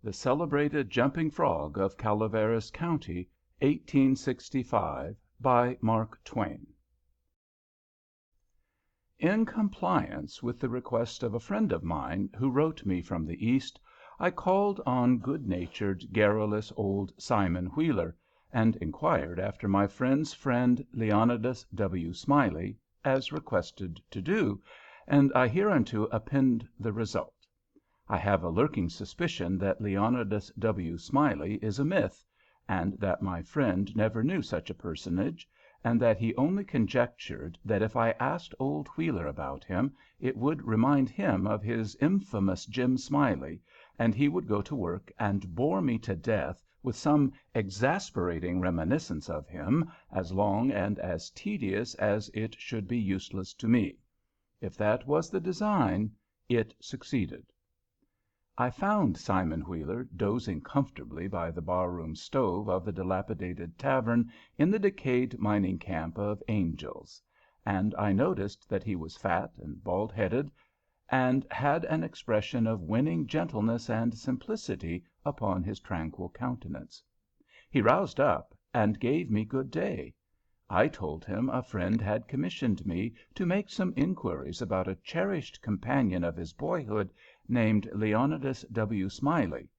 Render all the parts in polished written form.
The Celebrated Jumping Frog of Calaveras County, 1865, by Mark Twain. In compliance with the request of a friend of mine who wrote me from the East, I called on good-natured, garrulous old Simon Wheeler, and inquired after my friend's friend Leonidas W. Smiley, as requested to do, and I hereunto append the result. I have a lurking suspicion that Leonidas W. Smiley is a myth, and that my friend never knew such a personage, and that he only conjectured that if I asked old Wheeler about him it would remind him of his infamous Jim Smiley, and he would go to work and bore me to death with some exasperating reminiscence of him, as long and as tedious as it should be useless to me. If that was the design, it succeeded. I found Simon Wheeler dozing comfortably by the bar-room stove of the dilapidated tavern in the decayed mining camp of Angels, and I noticed that he was fat and bald-headed, and had an expression of winning gentleness and simplicity upon his tranquil countenance. He roused up and gave me good day. I told him a friend had commissioned me to make some inquiries about a cherished companion of his boyhood named Leonidas W. Smiley,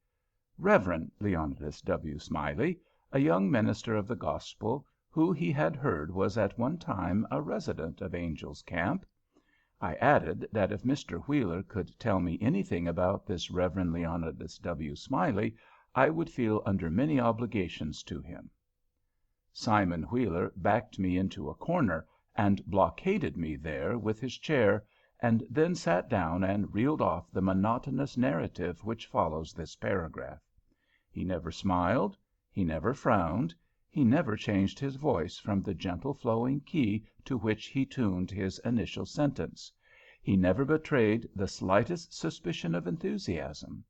Reverend Leonidas W. Smiley, a young minister of the gospel, who he had heard was at one time a resident of Angel's Camp. I added that if Mr. Wheeler could tell me anything about this Reverend Leonidas W. Smiley, I would feel under many obligations to him. Simon Wheeler backed me into a corner and blockaded me there with his chair, and then sat down and reeled off the monotonous narrative which follows this paragraph. He never smiled, he never frowned, he never changed his voice from the gentle flowing key to which he tuned his initial sentence. He never betrayed the slightest suspicion of enthusiasm.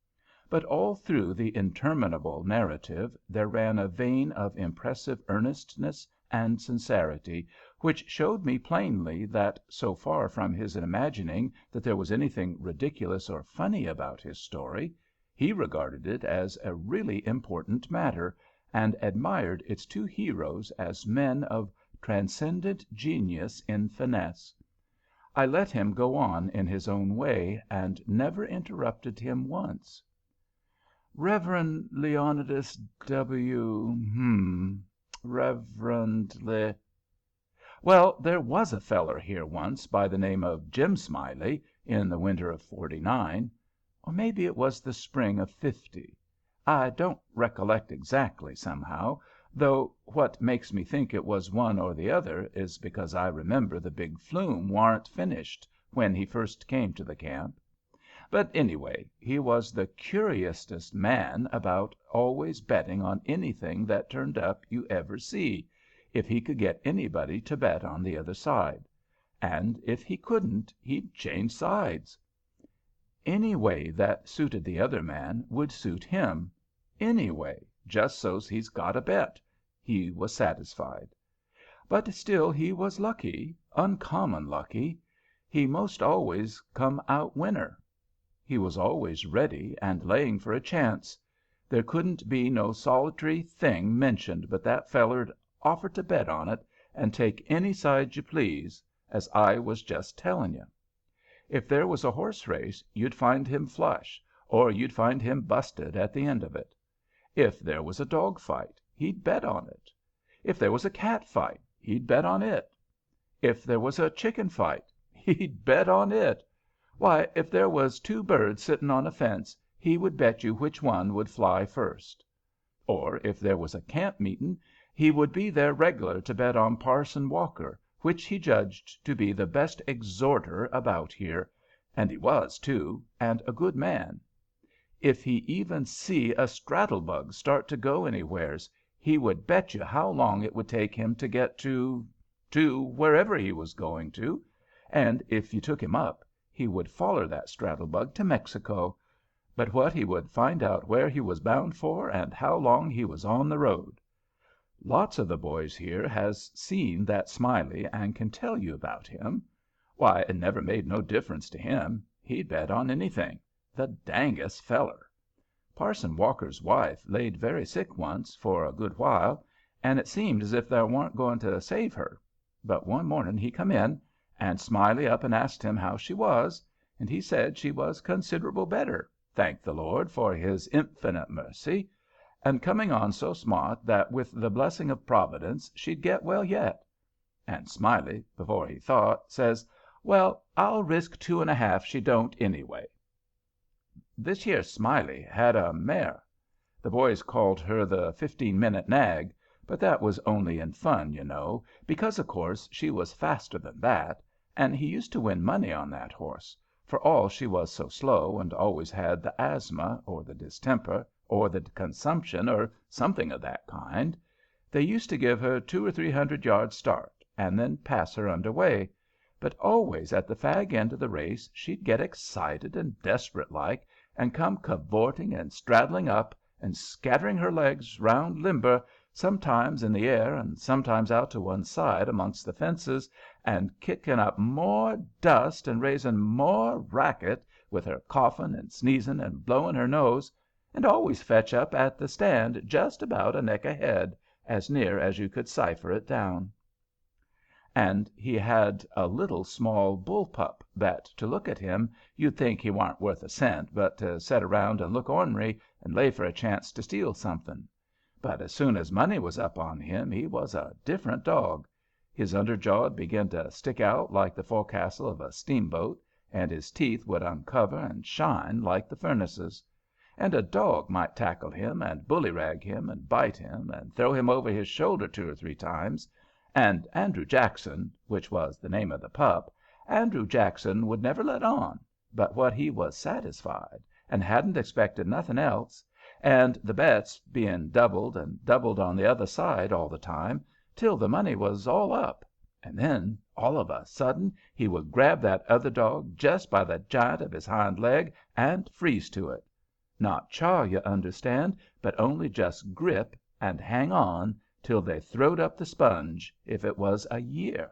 But all through the interminable narrative there ran a vein of impressive earnestness and sincerity, which showed me plainly that, so far from his imagining that there was anything ridiculous or funny about his story, he regarded it as a really important matter, and admired its two heroes as men of transcendent genius in finesse. I let him go on in his own way, and never interrupted him once. Reverend Leonidas W. Reverend Le. Well, there was a feller here once by the name of Jim Smiley in the winter of '49, or maybe it was the spring of '50. I don't recollect exactly, somehow, though what makes me think it was one or the other is because I remember the big flume warn't finished when he first came to the camp. But anyway, he was the curiousest man about, always betting on anything that turned up you ever see, if he could get anybody to bet on the other side. And if he couldn't, he'd change sides. Any way that suited the other man would suit him. Any way, just so's he's got a bet. He was satisfied. But still he was lucky, uncommon lucky. He most always come out winner. He was always ready and laying for a chance. There couldn't be no solitary thing mentioned but that feller'd offer to bet on it, and take any side you please, as I was just telling you. If there was a horse race, you'd find him flush, or you'd find him busted at the end of it. If there was a dog fight, he'd bet on it. If there was a cat fight, he'd bet on it. If there was a chicken fight, he'd bet on it. Why, if there was two birds sitting on a fence, he would bet you which one would fly first. Or if there was a camp meeting, he would be there reg'lar to bet on Parson Walker, which he judged to be the best exhorter about here, and he was, too, and a good man. If he even see a straddle-bug start to go anywheres, he would bet you how long it would take him to get to wherever he was going to, and if you took him up, he would foller that straddle-bug to Mexico, but what he would find out where he was bound for and how long he was on the road. Lots of the boys here has seen that Smiley and can tell you about him. Why, it never made no difference to him. He'd bet on anything. The dangest feller. Parson Walker's wife laid very sick once for a good while, and it seemed as if they weren't going to save her. But one morning he come in, and Smiley up and asked him how she was, and he said she was considerable better, thank the Lord for his infinite mercy, and coming on so smart that with the blessing of Providence she'd get well yet. And Smiley, before he thought, says, "Well, I'll risk 2½ she don't, anyway." This here Smiley had a mare. The boys called her the 15-minute nag, but that was only in fun, you know, because, of course, she was faster than that, and he used to win money on that horse, for all she was so slow and always had the asthma, or the distemper, or the consumption, or something of that kind. They used to give her 200 or 300 yards start, and then pass her under way. But always at the fag end of the race she'd get excited and desperate like, and come cavorting and straddling up, and scattering her legs round limber, sometimes in the air and sometimes out to one side amongst the fences, and kicking up more dust and raising more racket, with her coughing and sneezing and blowing her nose, and always fetch up at the stand just about a neck ahead, as near as you could cipher it down. And he had a little small bull pup that to look at him you'd think he warn't worth a cent, but to set around and look ornery and lay for a chance to steal something. But as soon as money was up on him he was a different dog. His underjaw'd begin to stick out like the forecastle of a steamboat, and his teeth would uncover and shine like the furnaces. And a dog might tackle him and bullyrag him and bite him and throw him over his shoulder 2 or 3 times, and Andrew Jackson, which was the name of the pup, Andrew Jackson would never let on, but what he was satisfied, and hadn't expected nothing else, and the bets being doubled and doubled on the other side all the time, till the money was all up, and then all of a sudden he would grab that other dog just by the j'int of his hind leg and freeze to it. Not chaw, you understand, but only just grip and hang on till they throwed up the sponge, if it was a year.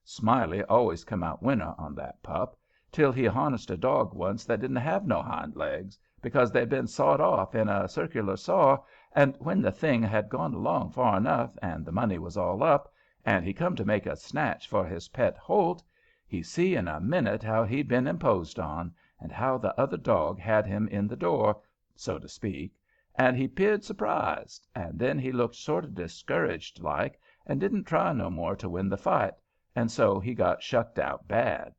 Smiley always come out winner on that pup, till he harnessed a dog once that didn't have no hind legs, because they'd been sawed off in a circular saw, and when the thing had gone along far enough and the money was all up, and he come to make a snatch for his pet Holt, he see in a minute how he'd been imposed on, and how the other dog had him in the door, so to speak, and he 'peared surprised, and then he looked sort of discouraged like, and didn't try no more to win the fight, and so he got shucked out bad.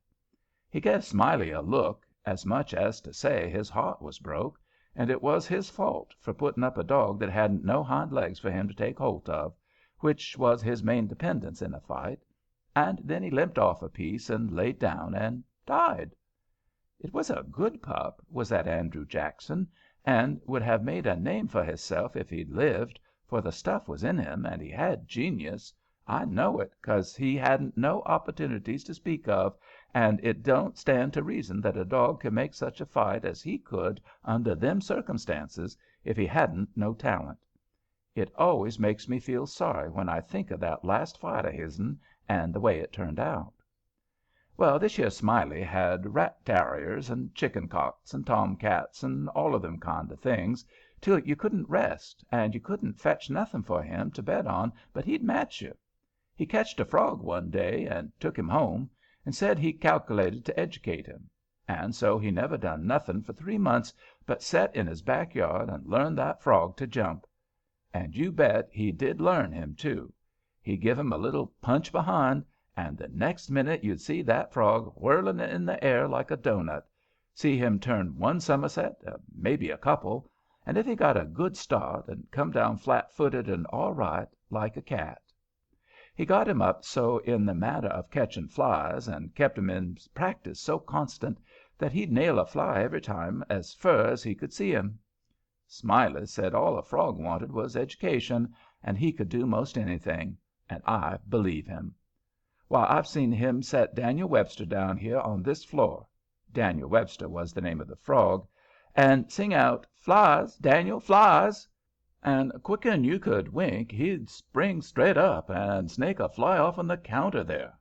He give Smiley a look, as much as to say his heart was broke, and it was his fault for putting up a dog that hadn't no hind legs for him to take holt of, which was his main dependence in a fight, and then he limped off a piece and laid down and died. It was a good pup, was that Andrew Jackson, and would have made a name for hisself if he'd lived, for the stuff was in him, and he had genius. I know it, 'cause he hadn't no opportunities to speak of, and it don't stand to reason that a dog could make such a fight as he could under them circumstances if he hadn't no talent. It always makes me feel sorry when I think of that last fight of his'n and the way it turned out. Well, this here Smiley had rat tarriers and chicken cocks and tomcats and all of them kind of things, till you couldn't rest, and you couldn't fetch nothing for him to bet on but he'd match you. He catched a frog one day and took him home, and said he calculated to educate him. And so he never done nothing for 3 months but set in his backyard and learn that frog to jump. And you bet he did learn him, too. He give him a little punch behind, and the next minute you'd see that frog whirling in the air like a doughnut, see him turn one summerset, maybe a couple, and if he got a good start and come down flat-footed and all right, like a cat. He got him up so in the matter of catching flies, and kept him in practice so constant, that he'd nail a fly every time as fur as he could see him. Smiley said all a frog wanted was education, and he could do most anything, and I believe him. Why, I've seen him set Daniel Webster down here on this floor Daniel Webster was the name of the frog and sing out, "Flies, Daniel, flies!" And quicker'n you could wink he'd spring straight up and snake a fly off'n the counter there,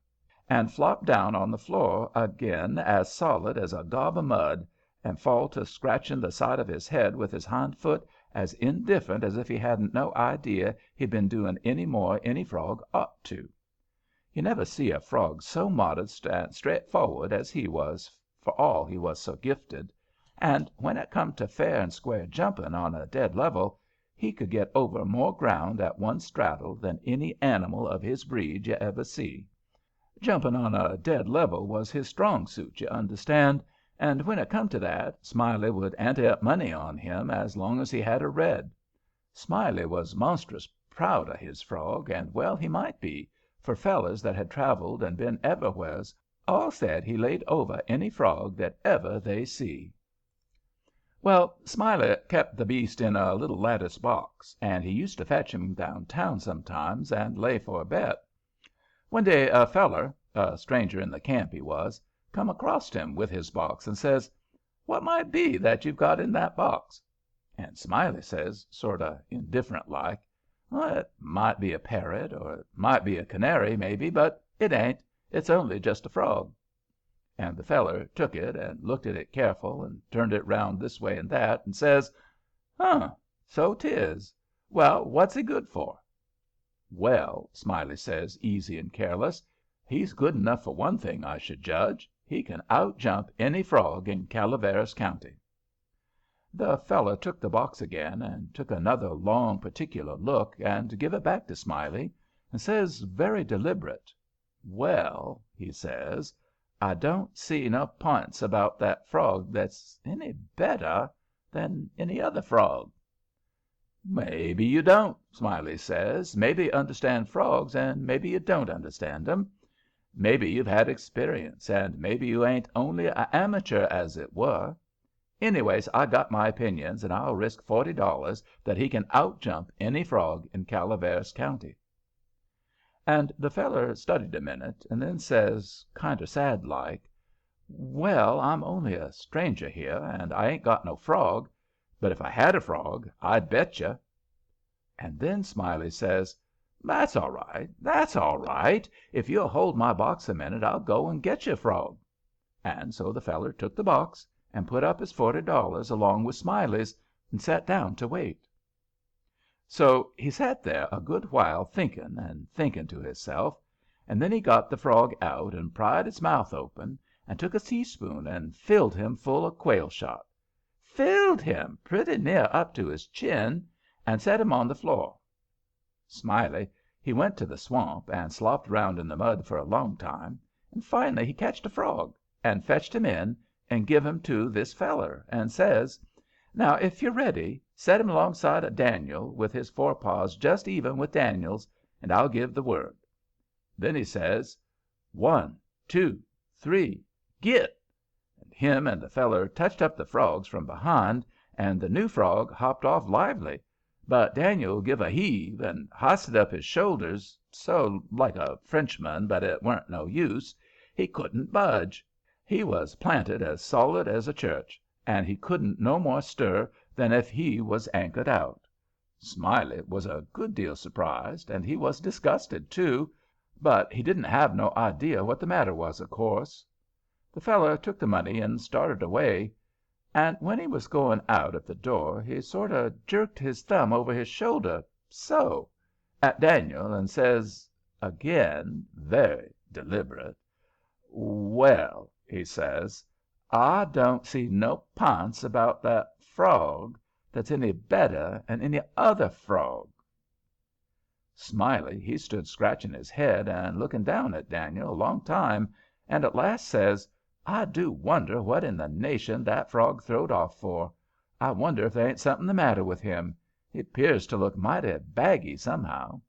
and flop down on the floor again as solid as a gob of mud, and fall to scratching the side of his head with his hind foot as indifferent as if he hadn't no idea he'd been doing any more any frog ought to. You never see a frog so modest and straightforward as he was, for all he was so gifted. And when it come to fair and square jumping on a dead level, he could get over more ground at one straddle than any animal of his breed you ever see. Jumping on a dead level was his strong suit, you understand, and when it come to that, Smiley would ante up money on him as long as he had a red. Smiley was monstrous proud of his frog, and well he might be, for fellers that had traveled and been everywheres all said he laid over any frog that ever they see. Well, Smiley kept the beast in a little lattice box, and he used to fetch him downtown sometimes and lay for a bet. One day a feller, a stranger in the camp he was, come acrost him with his box and says, "What might be that you've got in that box?" And Smiley says, sort of indifferent like, "Well, it might be a parrot, or it might be a canary, maybe, but it ain't. It's only just a frog." And the feller took it and looked at it careful and turned it round this way and that, and says, "Huh, so 'tis. Well, what's he good for?" "Well," Smiley says, easy and careless, "he's good enough for one thing, I should judge. He can outjump any frog in Calaveras County." The feller took the box again and took another long, particular look and give it back to Smiley, and says, very deliberate, "Well," he says, "I don't see no p'ints about that frog that's any better than any other frog." "Maybe you don't," Smiley says. "Maybe you understand frogs, and maybe you don't understand 'em. Maybe you've had experience, and maybe you ain't only a amateur, as it were. Anyways, I got my opinions, and I'll risk $40 that he can outjump any frog in Calaveras County." And the feller studied a minute, and then says, kinder sad like, "Well, I'm only a stranger here, and I ain't got no frog, but if I had a frog I'd bet you." And then Smiley says, "That's all right, that's all right. If you'll hold my box a minute I'll go and get you a frog." And so the feller took the box and put up his $40 along with Smiley's, and sat down to wait. So he sat there a good while thinking and thinking to hisself, and then he got the frog out and pried its mouth open, and took a teaspoon and filled him full of quail shot. Filled him pretty near up to his chin, and set him on the floor. Smiley, he went to the swamp and slopped around in the mud for a long time, and finally he catched a frog, and fetched him in and give him to this feller, and says, "Now, if you're ready, set him alongside of Daniel, with his forepaws just even with Daniel's, and I'll give the word." Then he says, "1, 2, 3, git!" And him and the feller touched up the frogs from behind, and the new frog hopped off lively. But Daniel give a heave and h'isted up his shoulders, so like a Frenchman, but it weren't no use. He couldn't budge. He was planted as solid as a church, and he couldn't no more stir than if he was anchored out. Smiley was a good deal surprised, and he was disgusted, too, but he didn't have no idea what the matter was, of course. The feller took the money and started away, and when he was going out at the door he sort of jerked his thumb over his shoulder, so, at Daniel, and says again, very deliberate, "Well," he says, "I don't see no p'ints about that frog that's any better 'n any other frog." Smiley, he stood scratching his head and looking down at Daniel a long time, and at last says, "I do wonder what in the nation that frog throwed off for. I wonder if there ain't something the matter with him. He 'pears to look mighty baggy, somehow."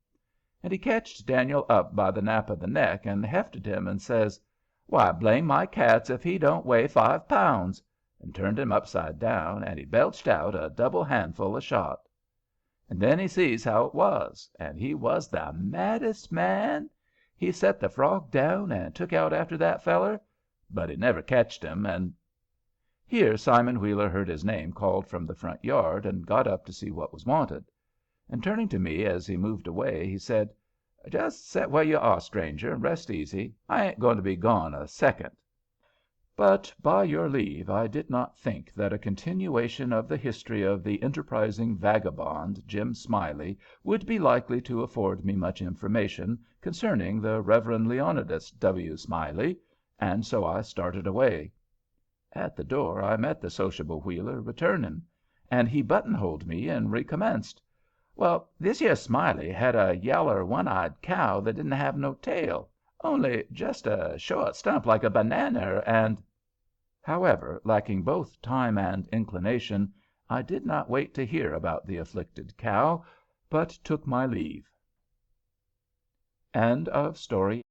And he ketched Daniel up by the nape of the neck and hefted him, and says, "Why, blame my cats if he don't weigh 5 pounds," and turned him upside down, and he belched out a double handful of shot. And then he sees how it was, and he was the maddest man. He set the frog down and took out after that feller, but he never ketched him, and Here Simon Wheeler heard his name called from the front yard, and got up to see what was wanted. And turning to me as he moved away, he said, "Just set where you are, stranger, and rest easy. I ain't going to be gone a second." But, by your leave, I did not think that a continuation of the history of the enterprising vagabond, Jim Smiley, would be likely to afford me much information concerning the Reverend Leonidas W. Smiley, and so I started away. At the door I met the sociable Wheeler returning, and he buttonholed me and recommenced. "Well, this yer Smiley had a yaller one eyed cow that didn't have no tail, only just a short stump like a bananner, and—" However, lacking both time and inclination, I did not wait to hear about the afflicted cow, but took my leave. Story